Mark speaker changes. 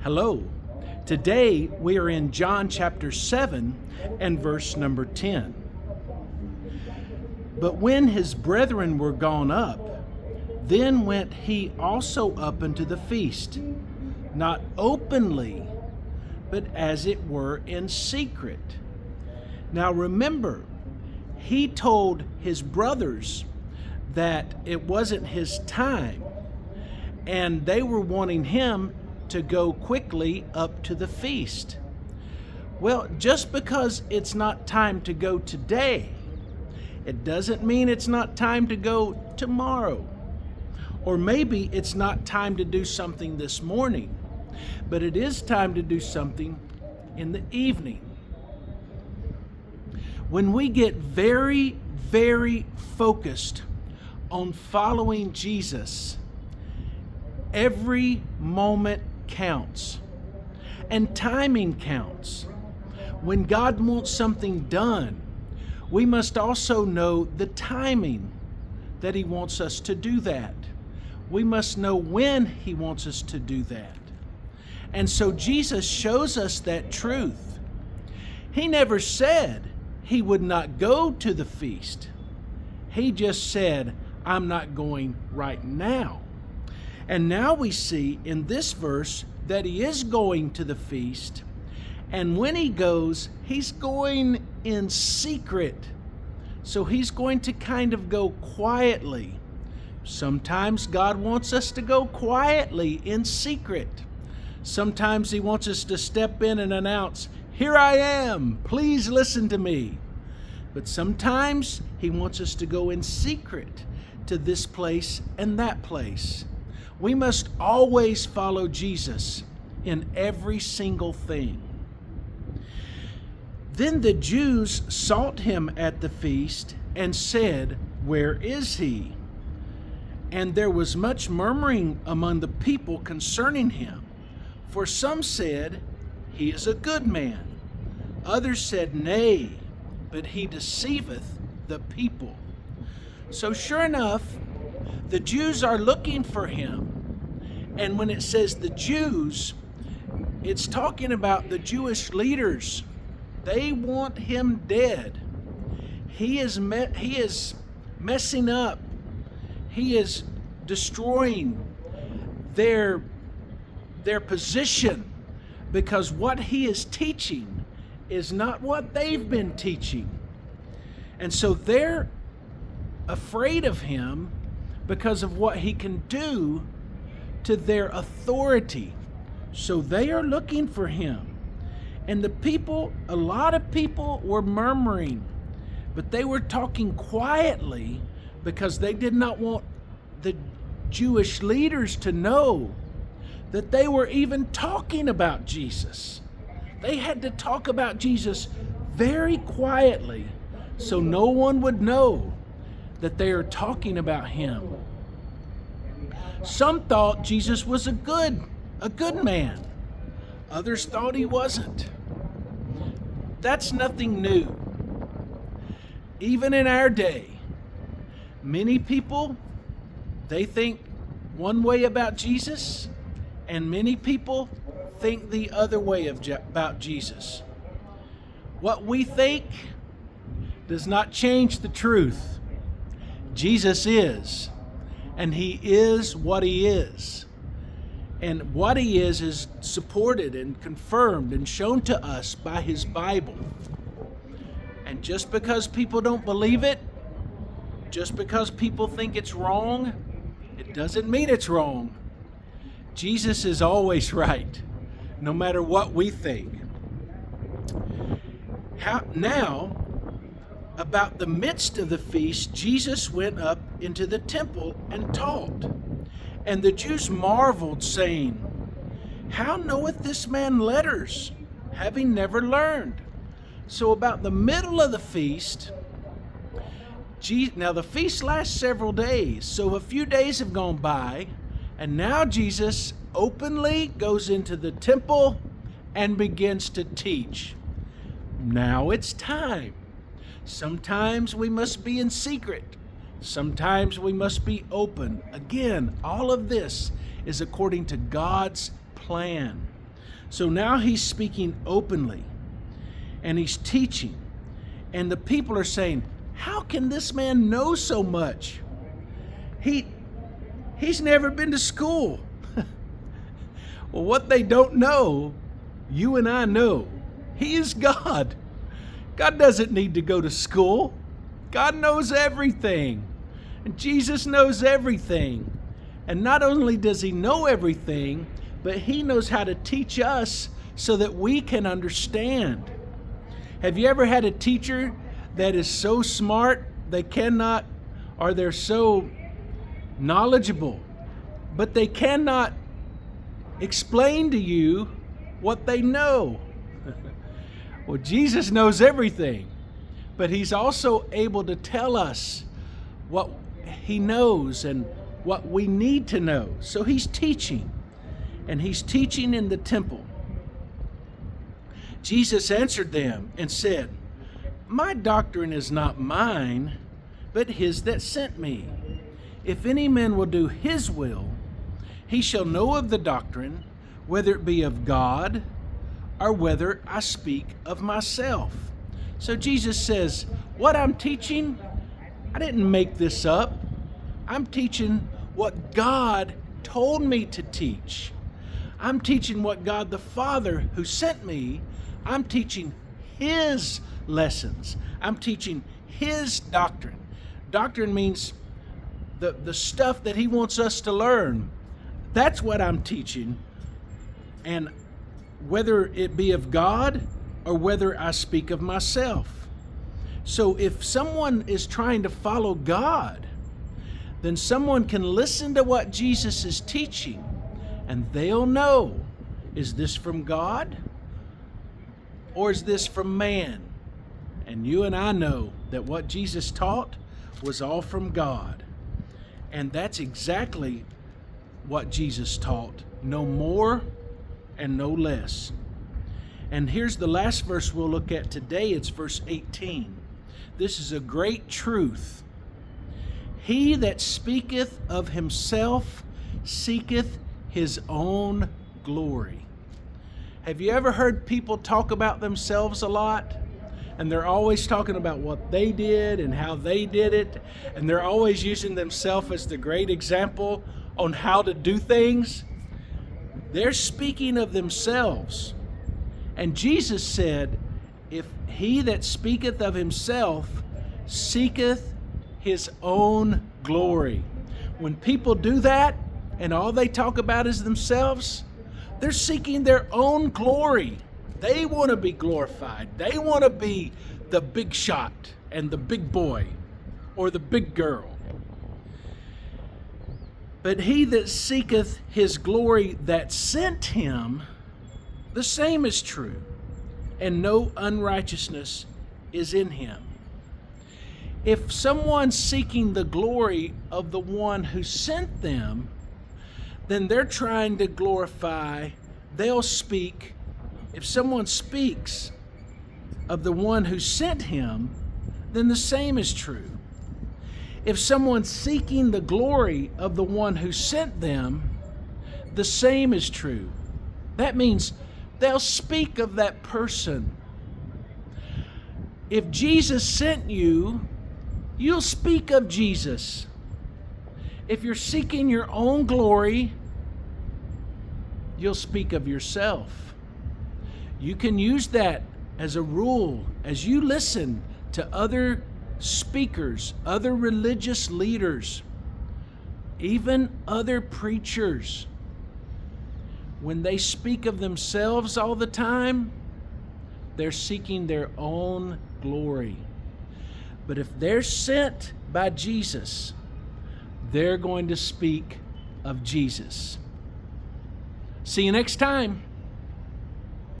Speaker 1: Hello. Today we are in John chapter 7 and verse number 10. But when his brethren were gone up, then went he also up unto the feast, not openly, but as it were in secret. Now remember, he told his brothers that it wasn't his time, and they were wanting him to go quickly up to the feast. Well, just because it's not time to go today, it doesn't mean it's not time to go tomorrow. Or maybe it's not time to do something this morning, but it is time to do something in the evening. When we get very, very focused on following Jesus, every moment counts, and timing counts. When God wants something done, we must also know the timing that He wants us to do that. We must know when He wants us to do that. And so Jesus shows us that truth. He never said He would not go to the feast. He just said, I'm not going right now. And now we see in this verse that He is going to the feast. And when He goes, He's going in secret. So He's going to kind of go quietly. Sometimes God wants us to go quietly in secret. Sometimes He wants us to step in and announce, "Here I am, please listen to me." But sometimes He wants us to go in secret to this place and that place. We must always follow Jesus in every single thing. Then the Jews sought Him at the feast and said, "Where is He?" And there was much murmuring among the people concerning Him. For some said, "He is a good man." Others said, "Nay, but He deceiveth the people." So sure enough, the Jews are looking for Him. And when it says the Jews, it's talking about the Jewish leaders. They want Him dead. He is messing up. He is destroying their position, because what He is teaching is not what they've been teaching. And so they're afraid of Him because of what He can do to their authority. So they are looking for Him. And the people, a lot of people were murmuring, but they were talking quietly because they did not want the Jewish leaders to know that they were even talking about Jesus. They had to talk about Jesus very quietly so no one would know that they are talking about Him. Some thought Jesus was a good man. Others thought He wasn't. That's nothing new. Even in our day, many people, they think one way about Jesus, and many people think the other way about Jesus. What we think does not change the truth. Jesus is, and He is what He is. And what He is supported and confirmed and shown to us by His Bible. And just because people don't believe it, just because people think it's wrong, it doesn't mean it's wrong. Jesus is always right, no matter what we think. Now, about the midst of the feast, Jesus went up into the temple and taught. And the Jews marveled, saying, "How knoweth this man letters, having never learned?" So about the middle of the feast, now the feast lasts several days, so a few days have gone by, and now Jesus openly goes into the temple and begins to teach. Now it's time. Sometimes we must be in secret. Sometimes we must be open. Again, all of this is according to God's plan. So now he's speaking openly and he's teaching. And the people are saying, how can this man know so much? He's never been to school. Well, what they don't know, you and I know. He is God. God doesn't need to go to school. God knows everything. And Jesus knows everything. And not only does he know everything, but he knows how to teach us so that we can understand. Have you ever had a teacher that is so smart they're so knowledgeable, but they cannot explain to you what they know? Well, Jesus knows everything, but he's also able to tell us what he knows and what we need to know. So he's teaching, and he's teaching in the temple. Jesus answered them and said, my doctrine is not mine, but his that sent me. If any man will do his will, he shall know of the doctrine, whether it be of God or whether I speak of myself. So Jesus says, what I'm teaching, I didn't make this up. I'm teaching what God told me to teach. I'm teaching what God the Father who sent me, I'm teaching his lessons. I'm teaching his doctrine. Doctrine means the stuff that he wants us to learn. That's what I'm teaching. And whether it be of God or whether I speak of myself. So if someone is trying to follow God, then someone can listen to what Jesus is teaching and they'll know, is this from God or is this from man? And you and I know that what Jesus taught was all from God. And that's exactly what Jesus taught, no more and no less. And here's the last verse we'll look at today. It's verse 18. This is a great truth. He that speaketh of himself seeketh his own glory. Have you ever heard people talk about themselves a lot? And they're always talking about what they did and how they did it. And they're always using themselves as the great example on how to do things. They're speaking of themselves. And Jesus said, if he that speaketh of himself seeketh his own glory. When people do that and all they talk about is themselves, they're seeking their own glory. They want to be glorified. They want to be the big shot and the big boy or the big girl. But he that seeketh his glory that sent him, the same is true, and no unrighteousness is in him. If someone's seeking the glory of the one who sent them, then they're trying to glorify, they'll speak. If someone speaks of the one who sent him, then the same is true. If someone's seeking the glory of the one who sent them, the same is true. That means they'll speak of that person. If Jesus sent you, you'll speak of Jesus. If you're seeking your own glory, you'll speak of yourself. You can use that as a rule as you listen to other speakers, other religious leaders, even other preachers. When they speak of themselves all the time, they're seeking their own glory. But if they're sent by Jesus, they're going to speak of Jesus. See you next time.